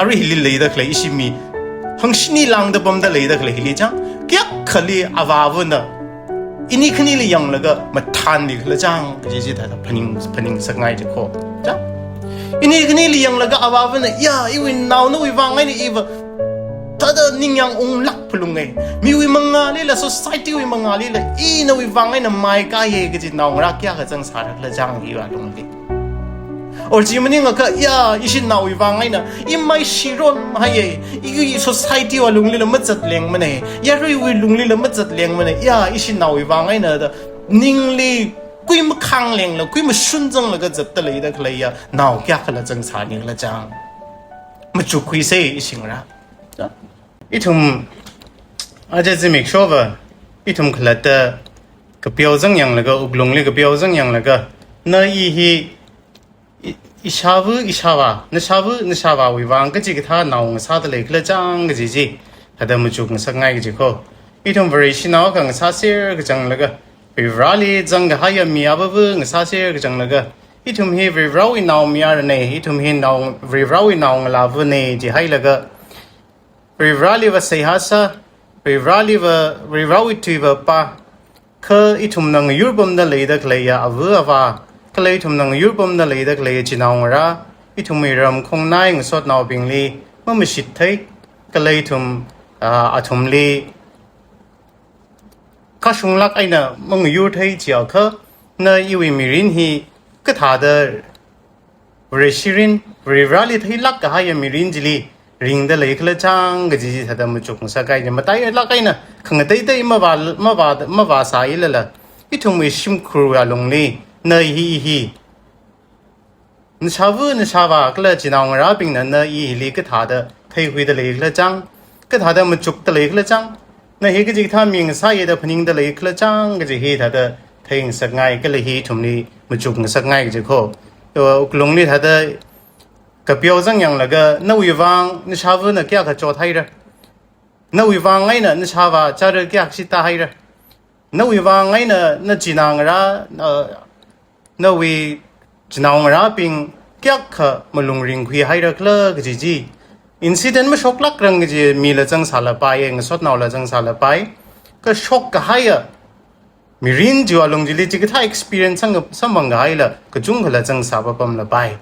而ฮิลิเลย的可以是米，很是你浪的bom的เลย的可以ฮิลิจังแก่可以阿娃问的，อินี่คนนี้เลยยังแล้วก็มาทันดิเลยจังก็จะที่他พนิงสักไงจะโคจังอินี่คนนี้เลยยังแล้วก็阿娃问的呀因为闹那为王ไงนี่อีว他的宁阳องลักพลุงไงมีวิมังงาลีละ society วิมังงาลีละอีนวิวังไงนะไม่กายเฮก็จะน้องรักยากจังสารละจังฮีวาลงลีโอ้จีมันยังก็ยาอีสิน้องวิวังไงนะอีไม่ชิรอนมาเฮอีก็ society ว่าลงลีละมัดจัดเลี้ยงมันเฮยารู้วิลงลีละมัดจัดเลี้ยงมันเฮยาอีสิน้องวิวังไงนะแต่นิ่งลีกุยมาขังเลี้ยงละกุยมาชุนจังละก็จัดตะเลยแต่เลยยาน้องยากละจังสารนี่ละจังมาจุคุยเซ่อีสิงระ一同，而且是没说吧，一同看的个标准样那个乌龙那个标准样那个，那一下午一下吧，那下午为王个这个他闹啥的来个张个姐姐，他都没做个啥爱个这个，一同不是是闹个啥事个张那个，为啥哩张个还有米啊不个啥事个张那个，一同he为啥会闹米啊呢？一同he闹为啥会闹个老夫呢？就还那个。Rivali va sehasa, rivali tu va pa, ke itum nang yurbum da leida kleya avu ava, ke itum nang yurbum da leida kleya cinaungara, itum iram kong nai ngasot nau bingli, mamashit thai, ke itum atum li, kashung lak aina mang yur thai jiao ke, na iwi mirin hi, ke thada reshirin, rivali thai lak kahaya mirin jili, ring的雷克了张个姐姐他们做公司干的，嘛大约拉干呢，看个对嘛把啥意了了，一同为辛苦啊弄哩，那一，你查吧，个了只能我那边那一哩个他的退回的雷克了张，个他的么做的雷克了张，那一个姐他名啥也的朋友的雷克了张个姐姐他的退实爱个了一同哩么做公司爱个姐可，弄哩他的。个标准样那个那为王你查问那给个做太了，那为王哎呢你查吧，这个给是大海了，那为王哎呢那只能啦那为只能啦并给个么龙人会海了了个自己 ，incident 么 shock 啦人个就米了正啥了拜，个说闹了正啥了拜，个 shock 个海呀，米人就龙这里这个他 experience 上个什么个海了，个中个了正啥不帮了拜。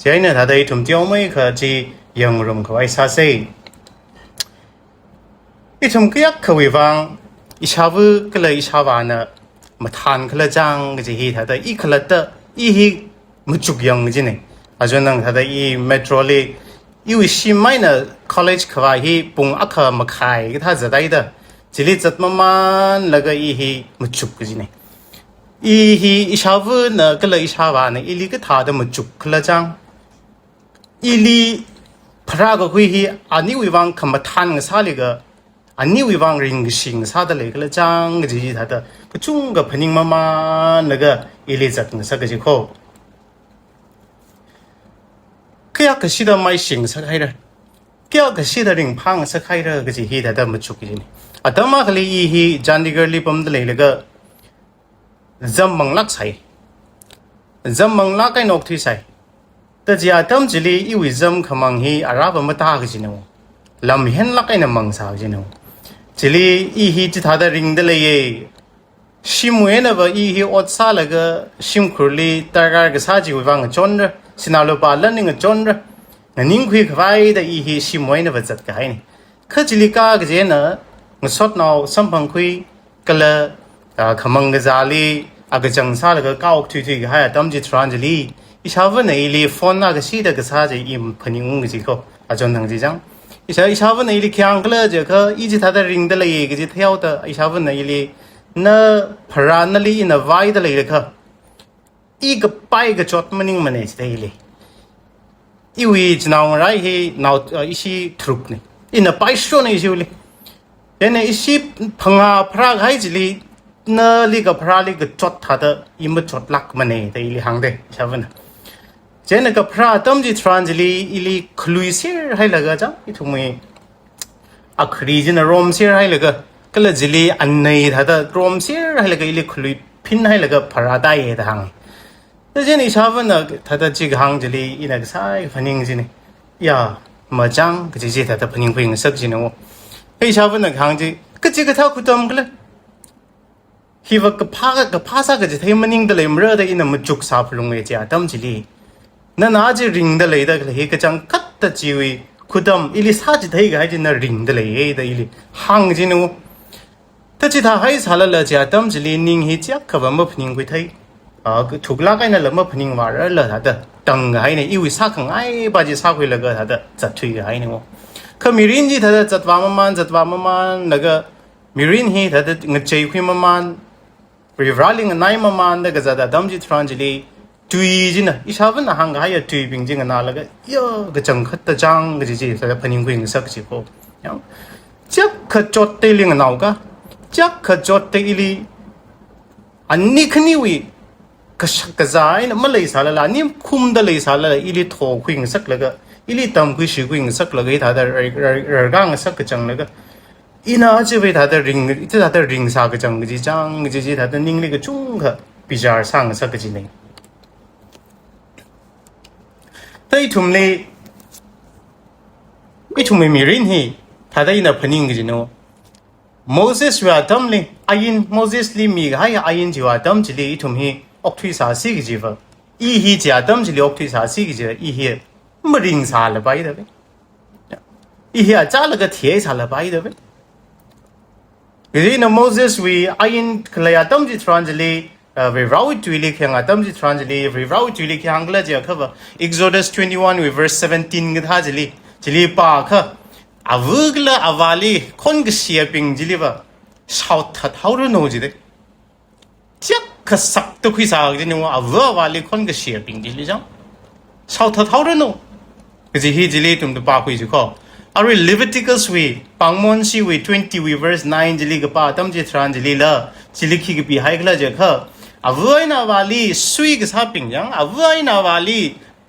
现在他的一种表妹可是用容可爱啥些，一种个可为方一下午个了一下晚呢，么谈个了张个是他的一个了的，一么足样个呢，啊就能他的一 metro 里，因为新买呢 college 可话一蹦阿克么开个他是带的，这里怎么慢那个一么足个呢？一下午呢个了一下晚呢，一里个他的么足个了张。一里พระก็คุยฮีอันนี้วิวังคำทันกับซาเลยก็อันนี้วิวังริงสิงซาตะเลยก็เลยจังก็จีท่าตะก็จุงกับพนิงมาแล้วก็อีลิจัดกับสักก็จีโคแค่ก็สิดาไม่สิงสักใครเลยแค่ก็สิดาริงพังสักใครเลยก็จีฮีท่าตะมาจุกจีนี่อัตมาก็เลยอีฮีจันดิกร์ลีปั๊มตะเลยก็จำมังลักใส่จำมังลักไอ้นกที่ใส่แต่จะทำจิลีอีวิจำขมังฮีอาราบมาตากจิโนลำเห็นลักไอ้นมังสาวจิโนจิลีอีฮีจิตาดริงเดเลยชิมเวนะว่าอีฮีอดซาละก็ชิมครุลีตากาก็ซาจิวิวังจนระสินาลูปาลันนิงจนระนิ่งคุยขวายแต่อีฮีชิมเวนะว่าจัดกันนี่คือจิลีกาก็เจนะงสดนาวสัมพังคุยก็เลยขมังก็จาลีอากจังซาละก็ก้าวทุยๆก็ให้ทำจิตรันจิลี一下午那里放那个西的个啥子，伊朋友个这个，啊，就能这样。一下午那里看个了，这个以及他的人的了一个就跳的，一下午那里那普拉那里那歪的了个，一个摆个脚么宁么呢？这里，因为只能来去闹一些 truck 呢，因那摆说呢就哩，因那一些朋友普拉还这里。那里个普拉里个脚他的，伊么脚拉么呢？这里行的，下午呢。这那个普拉当时穿这里伊里克鲁西还那个张，一同没啊克里真的罗西还那个，个了这里安内他的罗西还那个伊里克鲁拼还那个普拉带的行。那这里下午呢，他的这个行这里伊那个啥反正是呢，呀， มาจังก็จะเจตแต่พนิงพนิงสักจีโน่ไอ้ชาวบ้านข้างจีก็จีก็เท่าคุตอมกันเลยฮิวกับพาสักก็จะเทมันนิงเดลมเรื่องได้อินมันจุกสาพลงเอจีอาตมจิลีนั่นอาจจะริงเดลได้ก็เลยก็จังคัดตะจีวีคุตอมอิลิซาจิเทก็ให้จีน่าริงเดลได้อิลิห่างจีโน่แต่จีท่าให้สาละจีอาตมจิลีนิงฮิจักขบมาพนิงกุยไทยถูกลักไอ้นั่นละมาพนิงวาระละท่าเดตังไอ้เนี่ยอีวิสักไอ้บาจีสักคุยละก็ท่าเดจัดทุยไอ้เนี่ยวเขามีรินจีท่าเดจัดว่ามันแล้วก็มีรินฮีท่าเดเงยใจคุยมันรีบร้าลิงนายมันแล้วก็จะดัมจิทรานจิลีทุยจีน่ะอีชาวบ้านห่างไอ้ทุยปิงจิงน่าแล้วก็เยอะก็จังขัดตะจังก็จีท่าเดพนิงคุยสักจีโก้ยังจักขจดเตลิงน่าวก็จักขจดเตลิอันนี้ขณีวิก็ชักกระจายนะมาเลยสารละนี่คุมได้เลยสารละอีลิโถคุยสักแล้วก็อีลิตามคุยชิคุยสักแล้วก็ท่าเดร่างสักก็จังแล้วก็อีน่าจะไปท่าเดริงที่ท่าเดริงสักก็จังก็จังก็จีท่าเดนิ่งเลยก็จุ้งค่ะพิจารณาสังสักก็จีนี่แต่อีทุ่มเลยอีทุ่มไม่มีรินฮีท่าเดอีน่าพนิงก็จีโน่โมเสสว่าทำเลยอายินโมเสสลีมีก็ให้อายินจีว่าทำจีเลยอีทุ่มฮีออกทุยสาสีกิจีฟอีฮีจะทำจิลีออกทุยสาสีกิจีอีฮีมริงสาลไปเด้ออีฮีอาจารย์ก็เทียสาลไปเด้อกิจีนโมเสสวีอายินเคลียทำจิทรานจิลีวิราวตุยลิกยังทำจิทรานจิลีวิราวตุยลิกยังก็เลยจะเขาว่า Exodus 21 verse 17ก็ท่าจิลีปากค่ะอาวุกละอาวาลีคนก็เสียปิงจิลีว่าชาวทัดเฮารุโนจิเด้จักขสักตุคุยสากจีนว่าวัววาลีคนก็เชียร์ปิงจิลิจังชาวทัดเท่าเรนโนก็จะฮีจิลิตุ่มตัวปาคุยจุกออารี Leviticus วีปังมอนชีวี20 วี verse 9จิลิกป้าตั้มจิตรานจิลิละจิลิคิกปีให้ก็เลยจะเขาวัวนาวาลีสุยก็สาปิงยังวัวนาวาลี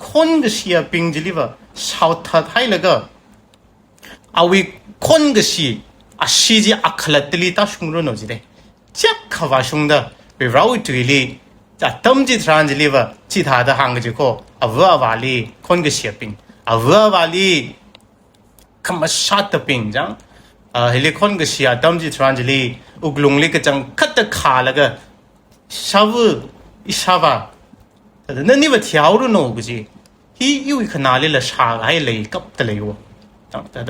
คนก็เชียร์ปิงจิลิว่าชาวทัดให้เลยก็อาวิคนก็เชียร์อาชีจิอัคลติลิตาชุงโรโนจิเดจักขวาชุงเดวิราวตุยลีจะตั้มจิตรานจิลิว่าจิตหาดห่างกันจุกอวัววาลีคนก็เชียร์ปิงวัววาลีคำว่าชัดปิงจังเฮลิคนก็เชียร์ตั้มจิตรานจิลีอุกลุงลิกจังคัดขาแล้วก็ชาวอิชาวาแต่นั่นนี่ว่าเที่ยวรู้โน่กุจีฮีอยู่ขนาดเลยละชาให้เลยกับตะเลวแต่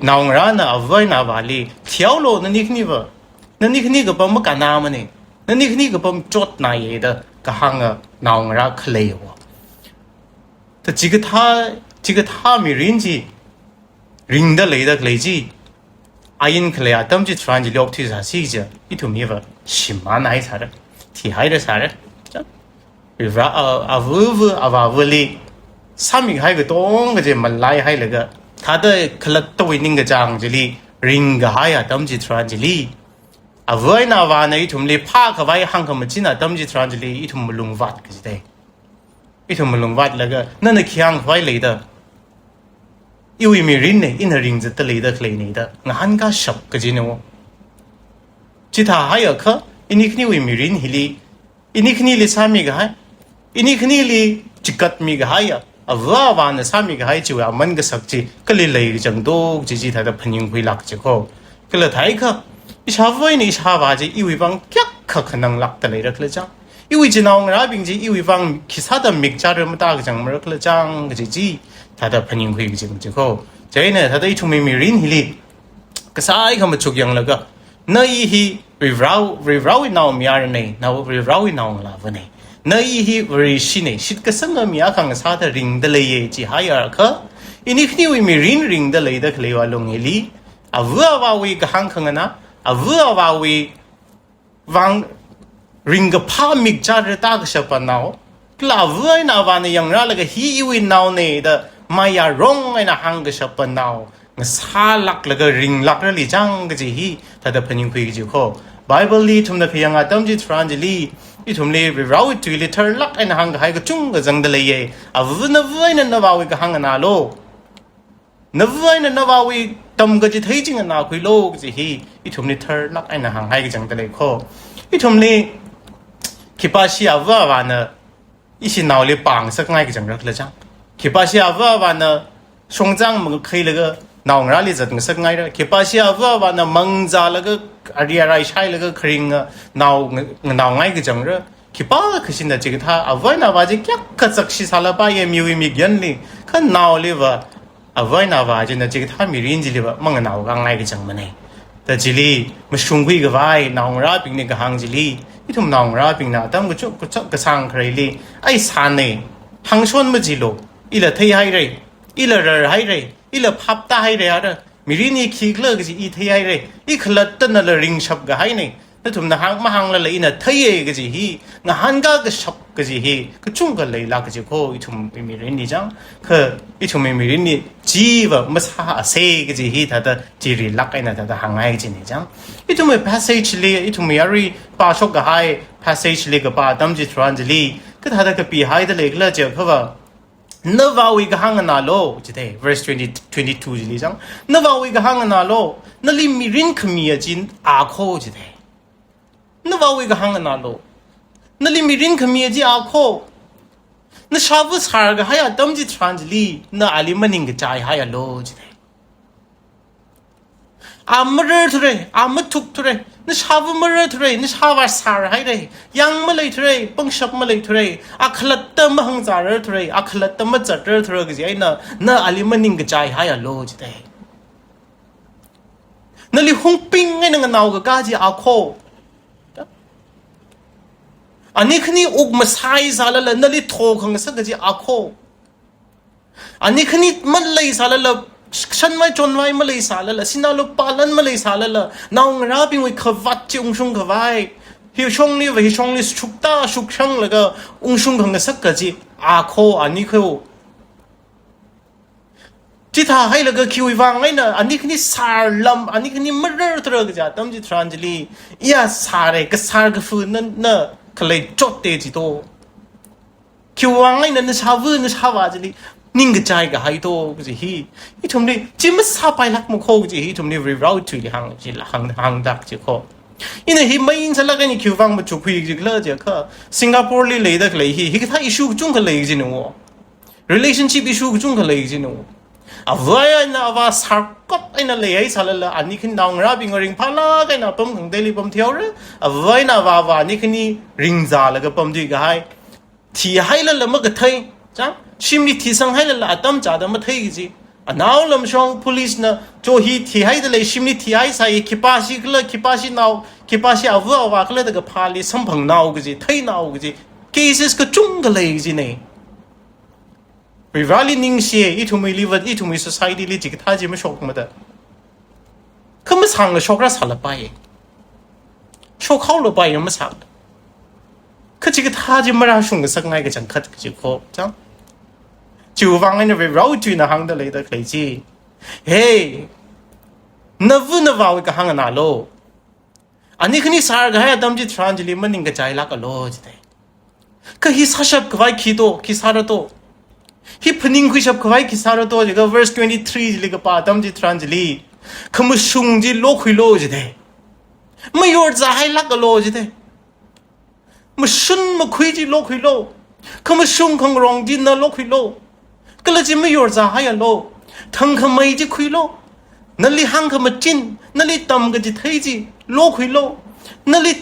นางร้านวัวนาวาลีเที่ยวโลนั่นนี่คือก็ปั๊มกันน้ำมันนี่นั่นนี่ก็ปั๊มจดนายเด้อก็ห่างนางรักเคลียวแต่จิกท่ามีรินจีริงเดเลยเดเลยจีอายินเคลียตั้มจิตรานจิลอกที่สาสีจ้ะอีทุ่มนี้ว่าชิมานายสาระที่ให้เดสาระจ้ะวิวอาวุลีสามีให้ก็ต้องก็จะมันไล่ให้เลยก็ถ้าได้คลัดตัวนิ่งก็จังจิลีริงก็ให้ตั้มจิตรานจิลีวัวนาวาในอีทุ่มลีพาเขาไว้ห่างเขามาจีน่าตั้มจิตรานจิลีอีทุ่มลุงวัดก็จะได้อีทุ่มลุงวัดแล้วก็นั่นน่ะขี้ห่างไว้เลยเด้ออีวิมีรินเนี่ยอินริงจะตะเลยเด้อเคลนี่เด้องานก็ชับก็จีน่ะจิตาให้อ่ะค่ะอินี่คือวิมีรินฮิลีอินี่คือลีสามีก็ให้อินี่คือลีจิกัดมีก็ให้อ่ะวัววานสามีก็ให้จิว่ามันก็สักจีก็เลยเลยจังโตจีท่าจะพนิงคุยหลักจีเขาก็เลยท้ายค่ะอีชาวไว้ในชาวบ้านจีอีวิบังยักษ์ขนังหลักตะเลยรักเลยจังอีวิจีน้องราบิงจีอีวิบังคิดซาดมิกจาร์มตากจังมรักเลยจังก็จีท่าจะพนิงคุยจีมันจีเขาใจเนี่ยท่าจะอีทุ่มมีรินฮิลีก็สายเขามาชุกยังแล้วก็นั่นอีรีราวน้องมีอะไรเนี่ยน้ารีราวน้องลาวันเนี่ยนั่นอีรีชิเนี่ยชิดก็สังมีอาคังซาดริงเดเลยจีหายอะไรค่ะอีนี่คือวิมีริงเดเลยเด็กเลวลงฮิลีวัวว่าวิกหังขังนะวัวว่าวิวังริงกับพามิกจาร์ตากเชปนาวกลาวัวนาวานยังรักก็ฮีอีวินาวเนี่ยเดมายาร้องไอ้นะหังกับเชปนาวงสาลักแล้วก็ริงลักเลยจังก็จีฮีถ้าเดพนิงคุยจีโคไบเบิลลีทุ่มเดพยังอาตั้มจิทรานจิลีอีทุ่มลีเราตุยลีเธอลักไอ้นะหังกับให้ก็จุงก็จังเดเลยวัวนาวายนั่นนาวาวิกหังนาโลนาวายนั่นนาวาวิตมก็จะthấyจริงนะคุยโลกสิฮีอีทุ่มนี้เธอลักไอ้นะหังให้ก็จังตะเลยโคอีทุ่มนี้คิดว่าเสียว่าวันน่ะอีสินาวเลยปังสักไงก็จังรักเลยจังคิดว่าเสียว่าวันน่ะ ชงจังมึงเคยเลยก็น้องราลีจัดมึงสักไงเลยคิดว่าเชื่อว่านะมังจาแล้วก็อะไรใช่แล้วก็คริงน้องไงก็จังเลยคิดว่าคือสินะจิกท่าเอาไว้นะว่าจะแค่กัดสักสิสาลไปยังมียันเลยก็น้องเลยว่าเอาไว้นะว่าจะนะจิกท่ามีรินจิเลยว่ามึงน้องก็ไงก็จังมันเองแต่จิลีมันชงคุยกับไว้น้องราปิงเนี่ยก็หางจิลีที่ทุ่มน้องราปิงนะแต่มึงก็สร้างใครเลยไอ้สารเนี่ยหางชนมันจิโลอีละที่ให้เลยอีละรให้เลยอีละพับตาให้เลยอะไรมีรินี่ขี้เลิกสิอีที่ให้เลยอีขลัดตันนั่นละริงชับก็ให้เนี่ยแต่ทุ่มนะหางมาหางละเลยอีน่ะที่ให้ก็สิฮีงานก็ชับก็สิฮีก็จุ่งก็เลยลักก็สิโคอีทุ่มมีรินี่จังคืออีทุ่มมีรินี่จีบมาสาเซก็สิฮีถ้าแต่จีริลักไอ้น่ะถ้าหางไงก็สิเนี่ยจังอีทุ่มมี passage เลยอีทุ่มมีอะไรป่าชกก็ให้ passage เลยก็ป่าตั้มจิตรันจิลีก็ถ้าแต่ก็ปีให้แต่เลยก็เลยเจอเขาว่าNavawi gahanga lo jite verse 22 jili jang Navawi gahanga lo nali mirin khmiya jin akho jite Navawi gahanga lo nali mirin khmiya ji akho na shabu sar ga haya damji tranjli na ali maning ga chai haya lo jite Amr thre amatuk thre na shabu mar thre na shawa sar hai re yang malai thre pang shap malai thre akhlat ta mahang zar thre akhlat ta ma chat thre ga ji na ali maning ga chai hai lo jite na li hung ping ngai na naw ga ji akho ani khni uk ma sai sala la na li tho khang sa ga ji akho ani khni man lai sala laฉันไม่จนไว้มาเลยสาละสินาลูกปาลันมาเลยสาละน้องราบิงไว้ขวัดจีองชุงขวายฮิวชงนี่ไว้ฮิวชงนี่ชุกตาชุกช่างแล้วก็องชุงของกันสักกะจีอาโคอันนี้คือที่ท่าให้แล้วก็คิววางไว้น่ะอันนี้คือนี่สารลำอันนี้คือนี่มรดกจ้ะตั้มจีทรานจลียาสารก็สารก็ฟื้นนั่นน่ะก็เลยจดเตจิโตคิววางไว้นั่นชาวืนชาวาจลีนิ่งกระจายกับไฮโตก็จะฮีอีทุ่มนี้จิมสาไปลักมุขโคก็จะฮีทุ่มนี้รีเราถุยหางจิหางดักจะโคอีนี่ฮีไม่อินสลักนี่คิวฟังมาจุกคุยจิกเลอจะค่ะสิงคโปร์เลยดักเลยฮีก็ถ้าอิชูจุงกันเลยจิโน่ relationship อิชูจุงกันเลยจิโน่เอาไว้นะว่าสารก็ไอ้นั่นเลยไอ้สารละอันนี้คือน้องราบิงริงพาลาไอ้น่ะปั๊มของเดลี่ปั๊มเที่ยวเลยเอาไว้นะว่านี่คือนี่ริงซาแล้วก็ปั๊มดีกับไฮที่ให้ละมันก็เทยจ้ะชิมนี่ที่สังให้ละตั้มจ่าดมาเทยจีอันน้าวลำชอง police นะโจฮีที่ให้เลยชิมนี่ที่ให้ใส่คิปาชิกเลยคิปาชินาวคิปาชิเอาว่าก็เลยแต่ก็พาลีสัมพังนาวก็จีเทยนาวก็จี cases ก็จุงกันเลยจีเนี่ยวิวาลีนิ่งเสียอีทุ่มมี live อีทุ่มมี society ลีจิกท่าจีไม่ชกมาแต่คือไม่สั่งเลยชกรัสหลับไปชกเข้าหลับไปยังไม่สั่งคือจิกท่าจีไม่ราชงกันสักไงก็จังคัดก็จิโคจังจิวฟังไอ้เนี่ยเราจุยนะหังเดเลยแต่ใครจีเฮ้ยนววนวาวิกหังนาโลอันนี้คือนี่สารก็ให้ดำจิทรานจิลิมันนิ่งกระจายลักโลจิเตคือฮิสับกวายคิโตคิสารโตฮิพนิงคุยชับกวายคิสารโตจิก็ verse 23จิลิก็ป่าดำจิทรานจิลิคือมันชุงจิโลคุยโลจิเตไม่ยอดจะให้ลักโลจิเตมันชุนมันคุยจิโลคุยโลคือมันชุงของรองจินน่ะโลคุยโลก็เลยจะไม่ยอมจะให้โลทั้งขมายจะคุยโลนั่นลิหังขมจินนั่นลิตำก็จะเทจิโลคุยโลนั่นลิ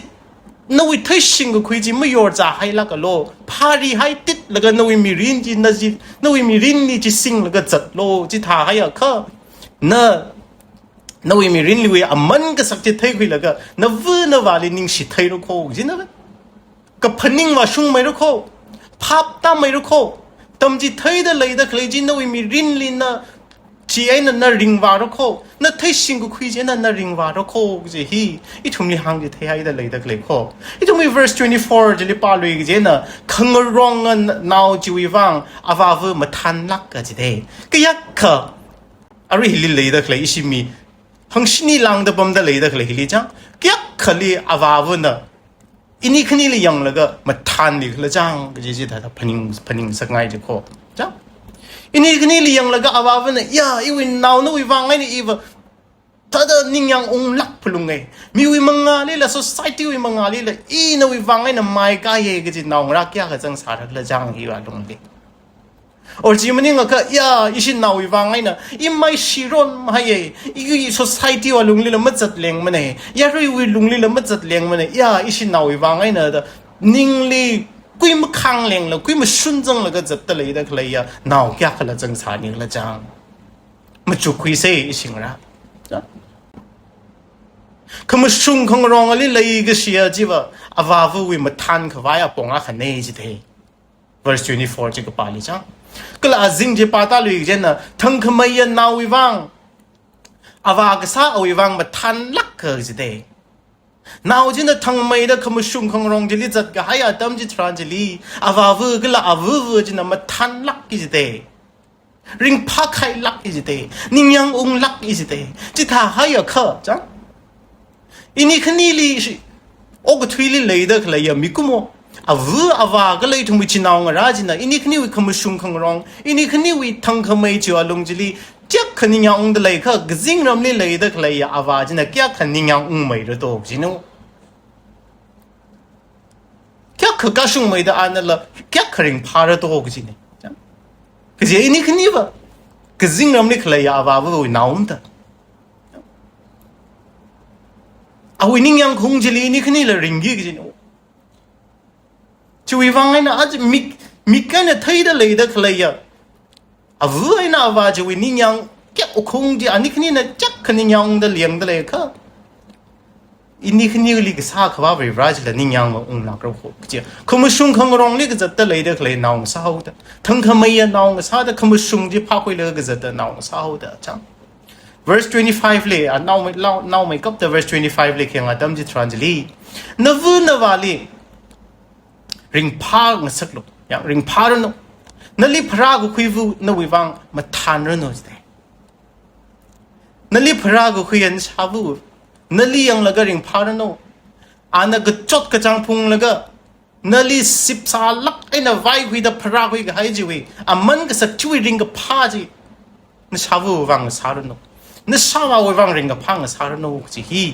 นวิทยสิงก็คุยจิไม่ยอมจะให้ละก็โลพารีให้ติดแล้วก็นวิมีรินจินั่นจินวิมีรินนี่จิสิงแล้วก็จัดโลจิท่าให้อะค่ะนวิมีรินลิเวอมันก็สักจิเทคุยแล้วก็นวนวาลินิงสิเทรุโคจินะก็พนิงว่าชุ่งไม่รุโคภาพตามไม่รุโคตำจีเทยได้เลยแต่เคยจีนวิมีรินลินะจีไอ้นั่นน่ะริงวารุโคนั่นเทสิงก็คุยจีนั่นน่ะริงวารุโคก็จะฮีอีทุ่มนี้หางจีเทยได้เลยแต่เคยโคอีทุ่มนี้ verse 24จะลิปาลุยก็จะน่ะขังร้องกันนาวจีวิวังอาวาวมาทันลักก็จะได้ก็ยักษ์อะไรฮิลิเลยแต่เคยอีชิมีหังชินีลังแต่ปั๊มได้เลยแต่เคยฮิลิจังก็ยักษ์เลยอาวาวน่ะอินี่คืนนี้เลยยังแล้วก็มาทันอีกแล้วจังก็จะได้ถ้าพนิงสักไงจะโคจังอินี่คืนนี้เลยยังแล้วก็อาวาวันเนี่ยอีวินนาวนู่นวังไงนี่อีวถ้าเดินนิ่งยังองลักพลุงไงมีวิมังงาลีละ society วิมังงาลีละอีนู่นวังไงน่ะไม่กล้าเยก็จะนาวรักยากก็จังสาระละจังอีว่าลงเลย or jimani nga ya isin nawi wangai na imai shiron maye igi society wa lungli la matzat leng mane ya rui wi lungli la matzat leng mane ya isin nawi wangai na da ningli kui ma khang leng la kui ma shun jang la ga zat ta le da khlai ya naw kya khala jang sa ni la jang ma chu kui se isin ra kama shung khang rong ali lai ga sia jiwa awavu wi ma than khwaya ponga khane ji the verse 24 ji ka pali cha kala azing je pata lui je na thang khmai na wi wang awa ga sa wi wang ma than lak ka ji de naw ji na thang mai da kama shung khang rong ji li zat ga haya tam ji tran ji li awavu kala awu ji na ma than lak ji de ring pha khai lak ji de ning yang ung lak ji de ji tha haya kha cha ini khni li shi og thui li lei da khala ya mikumo avu awa ga lei thum chi naw nga ra ji na ini khni wi kham shung khang rong ini khni wi thang khamai chi wa long ji li chak khani nya ung da lei kha gzing ram li lei da khala ya awa ji na kya khani nya ung mai ro do ji no kya kha ka shung mai da an la kya kharing pha ra do ji ne ke je ini khni ba gzing ram li khala ya awa wi naum da awi ning yang khung ji li ni khni la ring gi ji no chui wang ai na aj mi ka na thai da lei da khlai ya avu ai na wa chui ning yang kya khung ji ani khni na chak khni yang da liang da le kha ini khni li ka sa khwa bai raj la ning yang ma ung la kro kho ji khum shung khang rong li ga zat da lei da khlai naung sa ho da thang khamai ya naung sa da khum shung ji pha khoi le ga zat da naung sa ho da chang verse 25 le now make up the verse 25 le khenga dam ji translate navu nawali ring pha ng saklo ya ring pha no nali phra gu khuivu na wiwang ma than ro no de nali phra gu khuyen sabu nali yang laga ring pha no ana ga chot ka chang phung laga nali sip sa lak ina vai hui da phra hui ga hai ji wi aman ga sak chui ring ga pha ji na sabu wang sa ro no na sawa wang ring ga phang sa ro no ji hi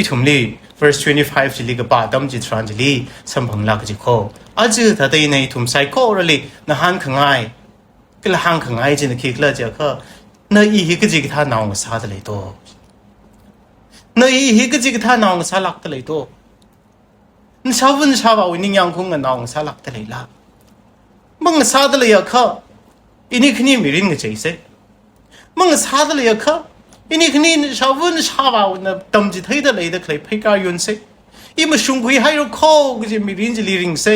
itumli verse 25 ji li ga ba dam ji tranjili samphang lak ji kho aju tha dei nei tum sai ko rali na han khangai kila hang khangai ji na khikla ja kha na i hi ga ji ga tha naung sa da le to na i hi ga ji ga tha naung sa lak da le to na sawun sawa wi ning yang khung na naung sa lak da le la mang sa da le ya kha ini khni mi ring ga jai se mang sa da le ya kha ini khni sawun sawa na tam ji thai da le da khlai phai ka yun se i ma shung hui hai ro kho ge mi rin ji li ring se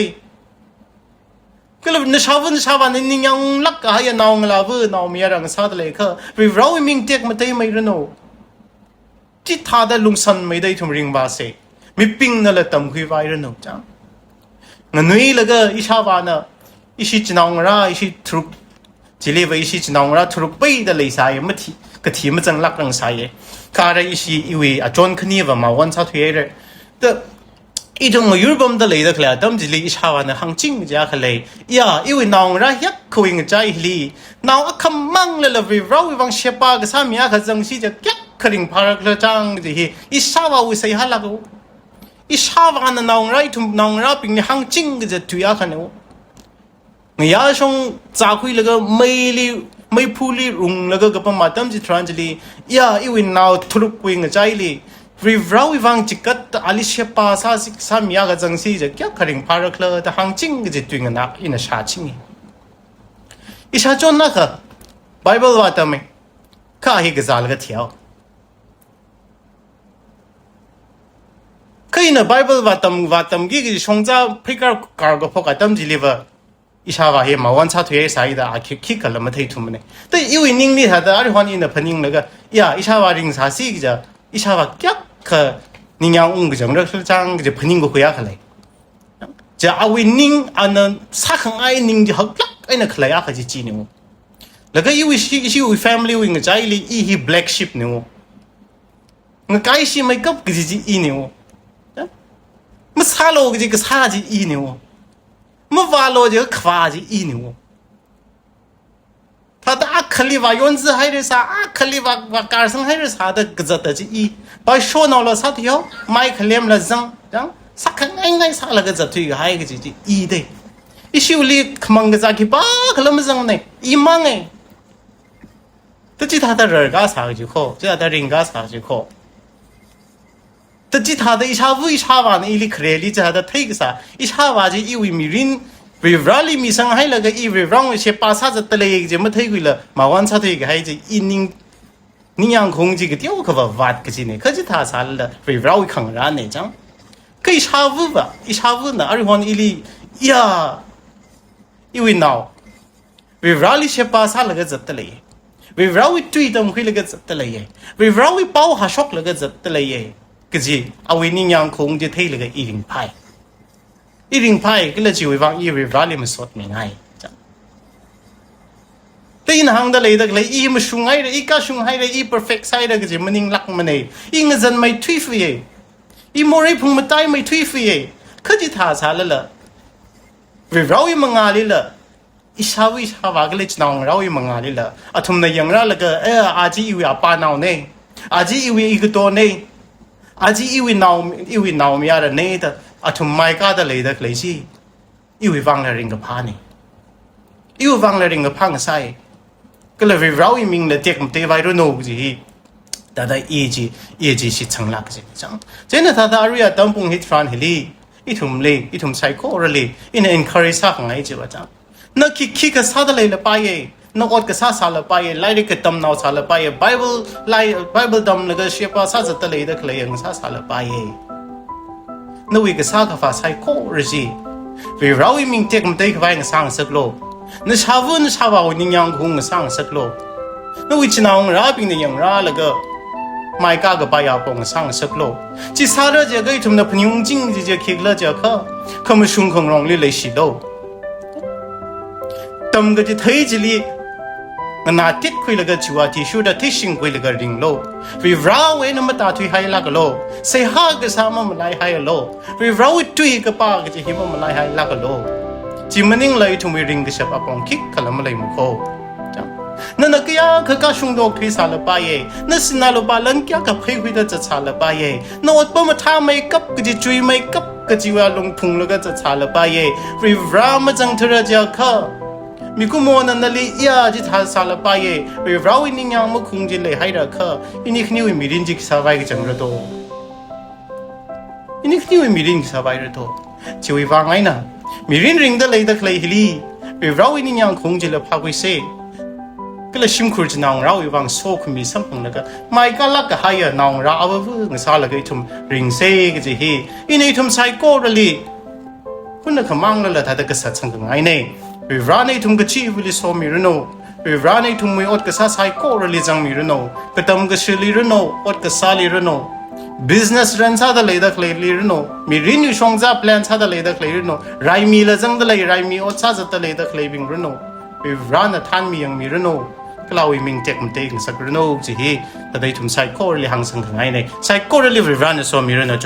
kala na sawun sawa ni ning yang lak ka ya naung la bu naw mi rang sa da le kha wi rau ming tek ma tai mai ro no ti tha da lung san mai dai thum ring ba se mi ping na la tam hui vai ro no cha nga nui la ga i sawa na i shi chnang ra i shi truk jili wei shi chnang ra truk pai da le sa ye ma thi ka thi ma chang lak rang sa ye ka ra i shi i wi a jon khni wa ma wan sa thue re de i jong yur bom da le da kla dam jili i sawa na hang ching ja khle ya i wi naung ra yak khoing chai li naw a kham mang le la wi raw wang shepa ga sa mya kha jang si ja kyak khring pharak la chang ji hi i sawa wi sai hala go i sawa na naung ra thum naung ra ping ni hang ching ga tu ya kha ne ngaya song za khui la ga mai phuli rung la ga pa matam ji tranjili ya I wi naw thuruk wing chai li ri vrau wang chikat ali shepa sa sik sam ya ga jang si je kya kharing pharak la da hang ching ji twing na ina sha ching I sha chon na kha bible wa ta me kha hi ga zal ga thiao kai na bible wa tam gi gi songja phikar kar ga phok atam ji liver ishawa he ma wan cha thue sai da a ki kala ma thei thum ne te I wi ning ni ha da ari hon in da phaning la ga ya ishawa ring sa si gi ja ishawa kya kha ning yang ung gi jang ra sul chang gi phaning go ya khalai ja a wi ning an sa khang ai ning ji hak lak ai na khala ya kha ji chi ne la ga I wi wi family wi ngai jai li I hi black sheep ne wo ngai kai shi makeup gi ji I ne wo ma sa lo gi ga sa ji I ne wo ma va lo je khwa ji I ne wo ta da khali wa yon zi hai re sa khali wa kar sang hai re sa da gza ta ji I ba sho na lo sa thyo mai khlem la zang jang sa khang ai ngai sa la ga za thu hai ga ji I de อีชิวลีขมังกะจากิป้าขลมจังเนี่ยอีมังไงแต่จิตาตะเรื่องก้าสาวจิโคจิตาตะริงก้าสาวจิโคแต่จิตาตะอิชาวุอิชาวานอีลิเครลีจิตาตะเทกษาอิชาวาจิอีวิมิรินวิวราลีมีสังให้ละก็อีวิวรังเชปาซาจะตะเลยจะไม่เทกุละมาวันซาเทกให้จะอินิงนี่ยังคงจิกเดียวก็ว่าวัดก็จีเนี่ยก็จิตาสาละวิวราวิขังร้านเนี่ยจังก็อิชาวุบะอิชาวุนะอริฮอนอีลียาอีวินาววิวราลีเชปาซาละก็จะตะเลยวิวราวิตุยตมคุยละก็จะตะเลยวิวราวิเป้าหาช็อกละก็จะตะเลยก็จีเอาวินี่ยังคงจะเทละก็อีริงไพอีริงไพ่ก็เลยจีวิวังอีวิวราลีมันสดไม่ง่ายจ้ะแต่อินหังได้เลยดักเลยอีมันชุ่งไงเลยอีก็ชุ่งไงเลยอี perfect ใช่เลยก็จีมันนิ่งลักมันเลยอีเงินจันไม่ทุยฟีอีโมรีพุ่งมาตายไม่ทุยฟีคือจีท่าสาเลยล่ะวิวราลีมังงาลีล่ะอีชาวาก็เลยจะนองเราอีมังงาลีล่ะอะทุมในยังเราเลยก็อาจีอีวิอาปานเอาเนี่ยอาจีอีวิอีกตัวเนี่ยอาจีอีวินาวมีอะไรเนี่ยแต่อะทุมไม่ก็ได้เลยดักเลยสิอีวิวังเลยริงกับพานี่อีวิวังเลยริงกับพังใส่ก็เลยวิวเราอีมิงเลยเด็กมันเตะไว้รู้โน้จีแต่ได้อีจีสิชังลักจีจังเจนถ้าได้รู้ตั้งปุ่งฮิตฟรานเฮลีอีทุมเลยอีทุมไซโคเรลีอีเนี่ย encourage สักไงจีว่าจังนักคิดก็ซาได้เลยละไปนักอดก็ซาละไปไล่ก็ตำนาวซาละไปBible ดำแล้วก็เชื่อว่าซาจะได้เลยดักเลยยังซาละไปนู่นก็สร้างกับฝ่ายไซโคเรจีวิเราอีมิงเด็กมันได้กับฝ่ายสร้างสักโลนั่นชาววันนี้ยังคงสร้างสักโลนู่นจีน่าองราบินยังราแล้วก็ไม่กล้ากับไปเอาคงสร้างสักโลจีสาระเจ้าก็ทุ่มนับพยุงจริงจีเจ้าคิดแล้วเจ้าเขาไม่ชุ่มคงร้องเลยสิโลตั้มก็จะเทจิลีน่าติดคุยแล้วก็ชัวที่ชุดที่ชิงคุยแล้วก็ริงโลวิเราเองมันตาทุยให้ลักโลเสียหาก็สามารถมาไล่ให้โลวิเราทุยก็ปากก็จะหิมมาไล่ให้ลักโลจิมันนิ่งเลยทุ่มริงก็เชฟปองคิกขลังมาเลยมุขจ้ะนั่นก็ยังคือการชุงดอกที่สารไปนั่นสินาลบาลังกี้กับให้คุยจะสารไปนั่นอดปั๊มท่าไม่กับก็จะจุยไม่กับก็จะว่าลงพุงแล้วก็จะสารไปวิเรามาจังเธอจะเข้ามีกุมอนันนั่นเลยยาจิตหาสารไปวิเราอินิยังมุคงจิเลยให้รักเขาอินิขณิวมีรินจิกสบายจังระโตอินิขณิวมีรินสบายระโตชีวิตว่างไงนะมีรินริงได้เลยดักเลยฮิลีวิเราอินิยังคงจิเลยพากุเซ่ก็เลยชิมคุยจะนองเราอีวังโซคุมีสัมพันธ์แล้วก็ไม่ก็ลักก็ให้นองเราเอาไปพูดสารแล้วก็ทุ่มริงเซ่ก็จะฮีอินิทุ่มไซโก้เลยคุณนักขมังแล้วล่ะถ้าได้กษัตริย์สังกัดไงเนี่ยวิวราในทุ่งกชีวิลิโซมิรโนวิวราในทุ่งไม่อดกษัตริย์ไซโคเรลิจังมิรโนกตัมกชิลิรโนอดกษัตริย์ลิรโน business รันซาดเลยดักเลยลิรโนมีรินิชงจ้า plan ซาดเลยดักเลยลิรโนไรมีละจังดเลยไรมีอดซาดเลยดักเลยบิงรโนวิวราในท่านมียังมิรโนก็เราวิมิงเทคมันเตงสักรโนจีฮีแต่ได้ทุ่งไซโคเรลิหังสังกัดไงเนี่ยไซโคเรลิวิวราในโซมิรโนโจ